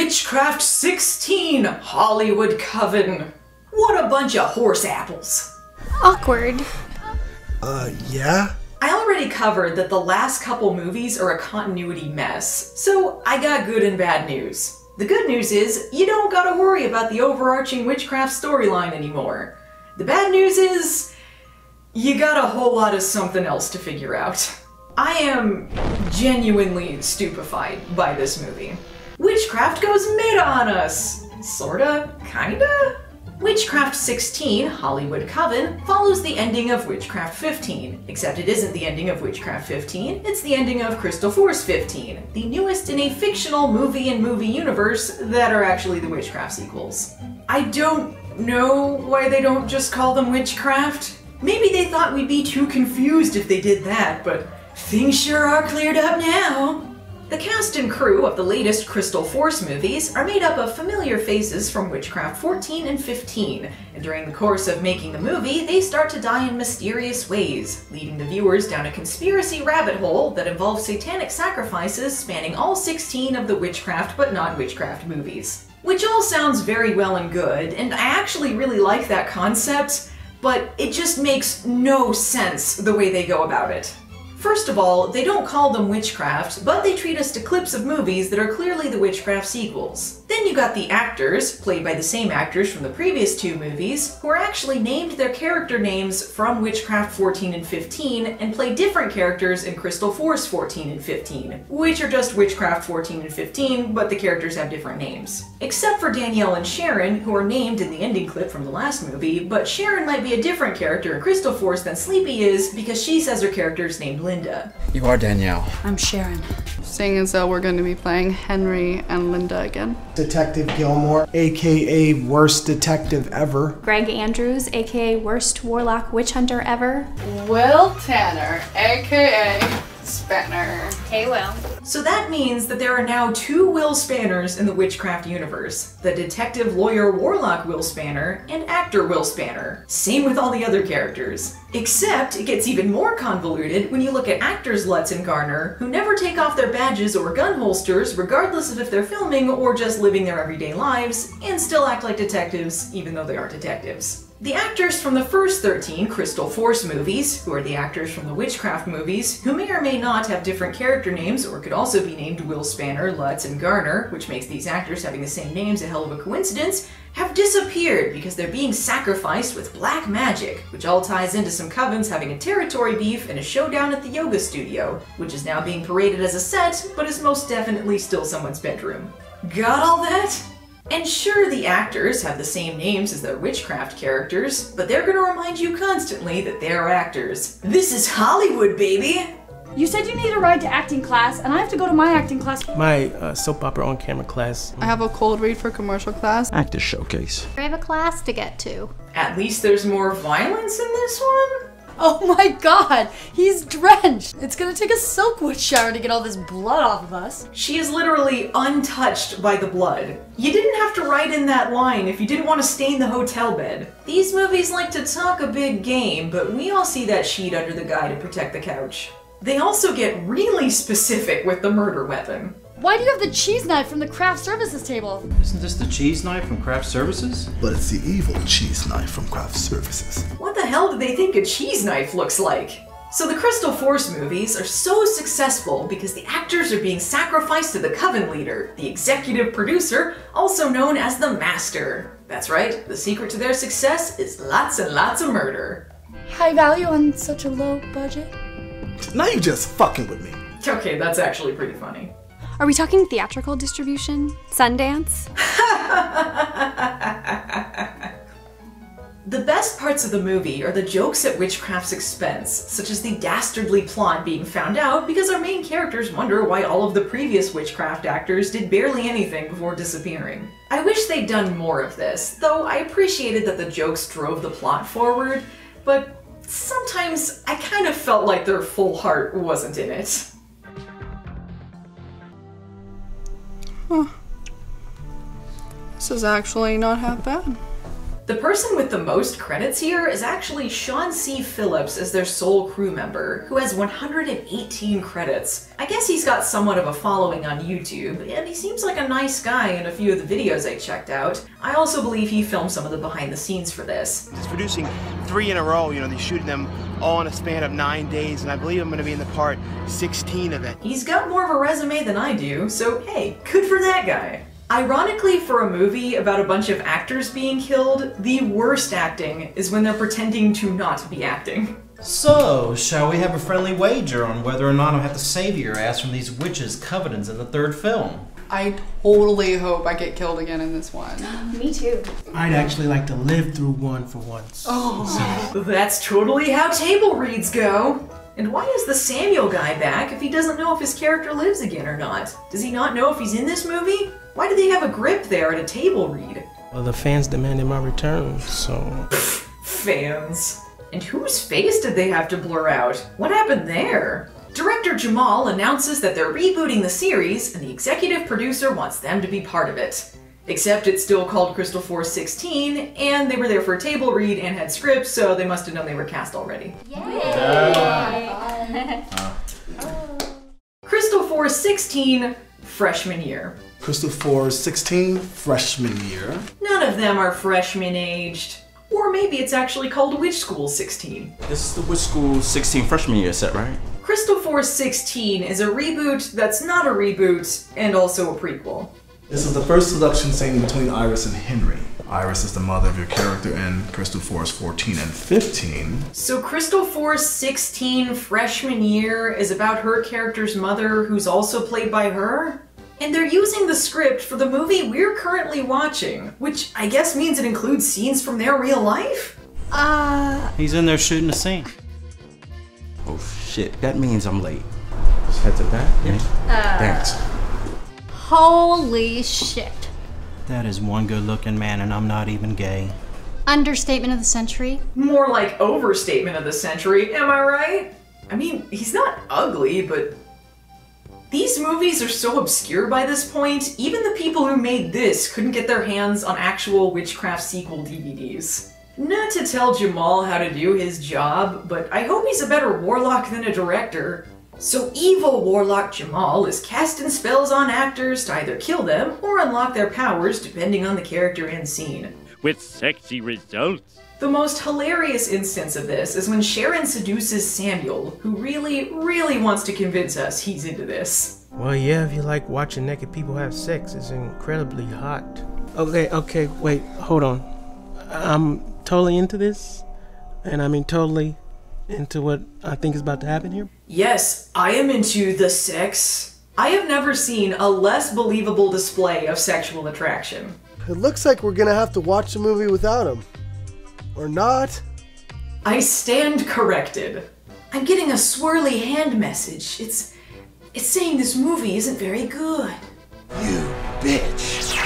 Witchcraft 16 Hollywood Coven. What a bunch of horse apples. Awkward. Yeah? I already covered that the last couple movies are a continuity mess, so I got good and bad news. The good news is, you don't gotta worry about the overarching Witchcraft storyline anymore. The bad news is, you got a whole lot of something else to figure out. I am genuinely stupefied by this movie. Witchcraft goes meta on us! Sorta? Kinda? Witchcraft 16, Hollywood Coven, follows the ending of Witchcraft 15, except it isn't the ending of Witchcraft 15, it's the ending of Crystal Force 15, the newest in a fictional movie and movie universe that are actually the Witchcraft sequels. I don't know why they don't just call them Witchcraft. Maybe they thought we'd be too confused if they did that, but things sure are cleared up now. The cast and crew of the latest Crystal Force movies are made up of familiar faces from Witchcraft 14 and 15, and during the course of making the movie, they start to die in mysterious ways, leading the viewers down a conspiracy rabbit hole that involves satanic sacrifices spanning all 16 of the Witchcraft but not Witchcraft movies. Which all sounds very well and good, and I actually really like that concept, but it just makes no sense the way they go about it. First of all, they don't call them Witchcraft, but they treat us to clips of movies that are clearly the Witchcraft sequels. Then you got the actors, played by the same actors from the previous two movies, who are actually named their character names from Witchcraft 14 and 15, and play different characters in Crystal Force 14 and 15, which are just Witchcraft 14 and 15, but the characters have different names. Except for Danielle and Sharon, who are named in the ending clip from the last movie, but Sharon might be a different character in Crystal Force than Sleepy is, because she says her character is named Linda. You are Danielle. I'm Sharon. Seeing as though we're going to be playing Henry and Linda again. Detective Gilmore, aka worst detective ever. Greg Andrews, aka worst warlock witch hunter ever. Will Tanner, aka Spanner. Hey, Will. So that means that there are now two Will Spanners in the Witchcraft universe. The detective lawyer warlock Will Spanner and actor Will Spanner. Same with all the other characters. Except it gets even more convoluted when you look at actors Lutz and Garner, who never take off their badges or gun holsters regardless of if they're filming or just living their everyday lives, and still act like detectives even though they aren't detectives. The actors from the first 13 Crystal Force movies, who are the actors from the Witchcraft movies, who may or may not have different character names or could also be named Will Spanner, Lutz, and Garner, which makes these actors having the same names a hell of a coincidence, have disappeared because they're being sacrificed with black magic, which all ties into some covens having a territory beef and a showdown at the yoga studio, which is now being paraded as a set, but is most definitely still someone's bedroom. Got all that? And sure, the actors have the same names as their Witchcraft characters, but they're gonna remind you constantly that they're actors. This is Hollywood, baby! You said you need a ride to acting class, and I have to go to my acting class. My soap opera on camera class. I have a cold read for commercial class. Actor showcase. I have a class to get to. At least there's more violence in this one? Oh my god, he's drenched. It's gonna take a Silkwood shower to get all this blood off of us. She is literally untouched by the blood. You didn't have to write in that line if you didn't want to stain the hotel bed. These movies like to talk a big game, but we all see that sheet under the guy to protect the couch. They also get really specific with the murder weapon. Why do you have the cheese knife from the craft services table? Isn't this the cheese knife from Craft Services? But it's the evil cheese knife from Craft Services. What the hell do they think a cheese knife looks like? So the Crystal Force movies are so successful because the actors are being sacrificed to the Coven leader, the executive producer, also known as the Master. That's right, the secret to their success is lots and lots of murder. High value on such a low budget? Now you just fucking with me. Okay, that's actually pretty funny. Are we talking theatrical distribution? Sundance? The best parts of the movie are the jokes at Witchcraft's expense, such as the dastardly plot being found out because our main characters wonder why all of the previous Witchcraft actors did barely anything before disappearing. I wish they'd done more of this, though I appreciated that the jokes drove the plot forward, but sometimes I kind of felt like their full heart wasn't in it. Huh. This is actually not half bad. The person with the most credits here is actually Sean C. Phillips as their sole crew member, who has 118 credits. I guess he's got somewhat of a following on YouTube, and he seems like a nice guy in a few of the videos I checked out. I also believe he filmed some of the behind the scenes for this. He's producing 3 in a row, you know, they're shooting them all in a span of 9 days, and I believe I'm gonna be in the part 16 of it. He's got more of a resume than I do, so hey, good for that guy. Ironically, for a movie about a bunch of actors being killed, the worst acting is when they're pretending to not be acting. So, shall we have a friendly wager on whether or not I'll have to save your ass from these witches' Covenants in the 3rd film? I totally hope I get killed again in this one. Me too. I'd actually like to live through one for once. Oh, that's totally how table reads go. And why is the Samuel guy back if he doesn't know if his character lives again or not? Does he not know if he's in this movie? Why do they have a grip there at a table read? Well, the fans demanded my return, so... Fans. And whose face did they have to blur out? What happened there? Director Jamal announces that they're rebooting the series, and the executive producer wants them to be part of it. Except it's still called Crystal Force 16, and they were there for a table read and had scripts, so they must have known they were cast already. Yay! Crystal Force 16, freshman year. Crystal Force 16, freshman year. None of them are freshman aged. Or maybe it's actually called Witch School 16. This is the Witch School 16 freshman year set, right? Crystal Force 16 is a reboot that's not a reboot, and also a prequel. This is the first seduction scene between Iris and Henry. Iris is the mother of your character in Crystal Force 14 and 15. So Crystal Force 16 freshman year is about her character's mother, who's also played by her? And they're using the script for the movie we're currently watching, which I guess means it includes scenes from their real life? He's in there shooting a scene. Oh shit, that means I'm late. Just head to that? Yeah. Thanks. Holy shit. That is one good-looking man, and I'm not even gay. Understatement of the century. More like overstatement of the century, am I right? I mean, he's not ugly, but... These movies are so obscure by this point, even the people who made this couldn't get their hands on actual Witchcraft sequel DVDs. Not to tell Jamal how to do his job, but I hope he's a better warlock than a director. So evil warlock Jamal is casting spells on actors to either kill them or unlock their powers depending on the character and scene. With sexy results. The most hilarious instance of this is when Sharon seduces Samuel, who really wants to convince us he's into this. Well, yeah, if you like watching naked people have sex, it's incredibly hot. Okay, wait, hold on. I'm totally into this, and I mean totally into what I think is about to happen here. Yes, I am into the sex. I have never seen a less believable display of sexual attraction. It looks like we're gonna have to watch the movie without him. Or not? I stand corrected. I'm getting a swirly hand message. It's saying this movie isn't very good. You bitch.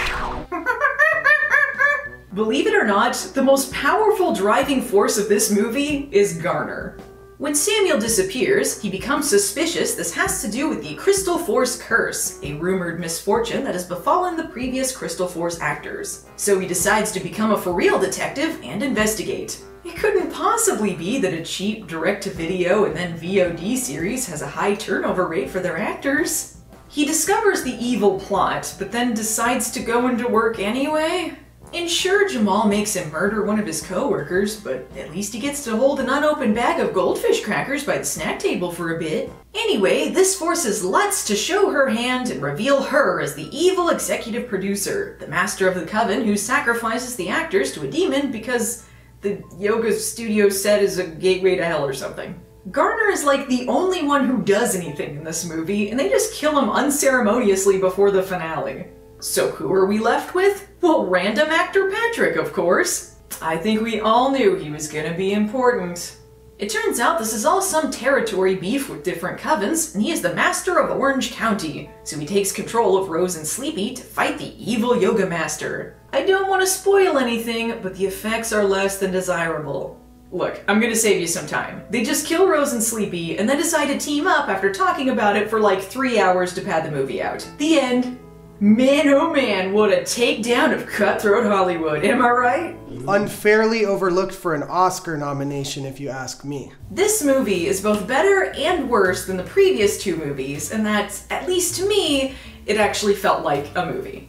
Believe it or not, the most powerful driving force of this movie is Garner. When Samuel disappears, he becomes suspicious this has to do with the Crystal Force curse, a rumored misfortune that has befallen the previous Crystal Force actors. So he decides to become a for-real detective and investigate. It couldn't possibly be that a cheap direct-to-video and then VOD series has a high turnover rate for their actors. He discovers the evil plot, but then decides to go into work anyway. And sure, Jamal makes him murder one of his co-workers, but at least he gets to hold an unopened bag of goldfish crackers by the snack table for a bit. Anyway, this forces Lutz to show her hand and reveal her as the evil executive producer, the master of the Coven who sacrifices the actors to a demon because the yoga studio set is a gateway to hell or something. Garner is like the only one who does anything in this movie, and they just kill him unceremoniously before the finale. So who are we left with? Well, random actor Patrick, of course. I think we all knew he was gonna be important. It turns out this is all some territory beef with different covens, and he is the master of Orange County, so he takes control of Rose and Sleepy to fight the evil yoga master. I don't want to spoil anything, but the effects are less than desirable. Look, I'm gonna save you some time. They just kill Rose and Sleepy, and then decide to team up after talking about it for like 3 hours to pad the movie out. The end. Man, oh man, what a takedown of cutthroat Hollywood, am I right? Unfairly overlooked for an Oscar nomination, if you ask me. This movie is both better and worse than the previous two movies, and that, at least to me, it actually felt like a movie.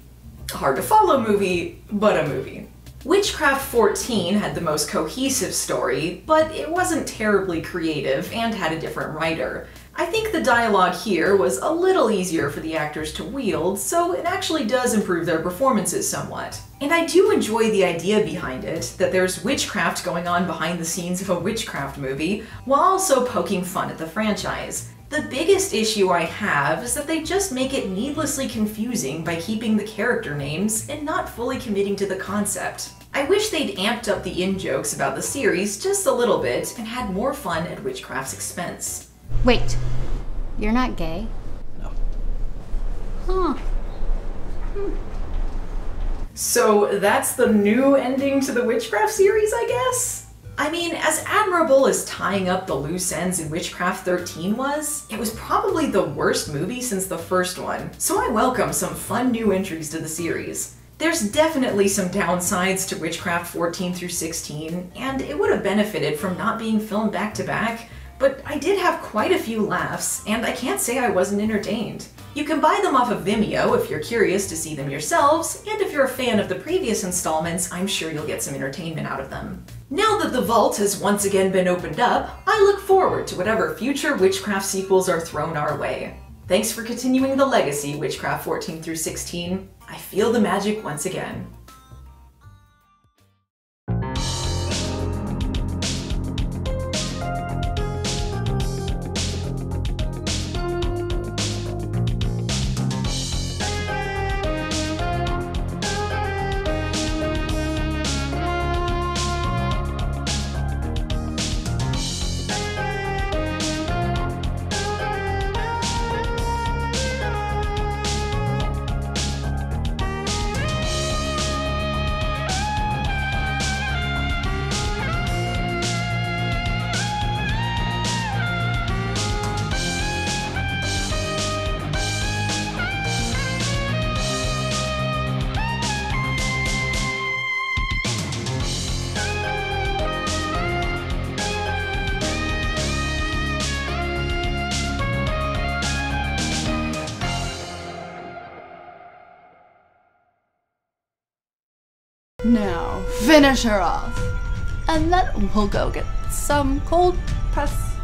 Hard to follow movie, but a movie. Witchcraft 14 had the most cohesive story, but it wasn't terribly creative and had a different writer. I think the dialogue here was a little easier for the actors to wield, so it actually does improve their performances somewhat. And I do enjoy the idea behind it, that there's witchcraft going on behind the scenes of a witchcraft movie, while also poking fun at the franchise. The biggest issue I have is that they just make it needlessly confusing by keeping the character names and not fully committing to the concept. I wish they'd amped up the in-jokes about the series just a little bit and had more fun at Witchcraft's expense. Wait, you're not gay? No. Huh. So that's the new ending to the Witchcraft series, I guess? I mean, as admirable as tying up the loose ends in Witchcraft 13 was, it was probably the worst movie since the first one, so I welcome some fun new entries to the series. There's definitely some downsides to Witchcraft 14 through 16, and it would have benefited from not being filmed back to back, but I did have quite a few laughs, and I can't say I wasn't entertained. You can buy them off of Vimeo if you're curious to see them yourselves, and if you're a fan of the previous installments, I'm sure you'll get some entertainment out of them. Now that the vault has once again been opened up, I look forward to whatever future Witchcraft sequels are thrown our way. Thanks for continuing the legacy, Witchcraft 14 through 16. I feel the magic once again. Now, finish her off. And then we'll go get some cold press.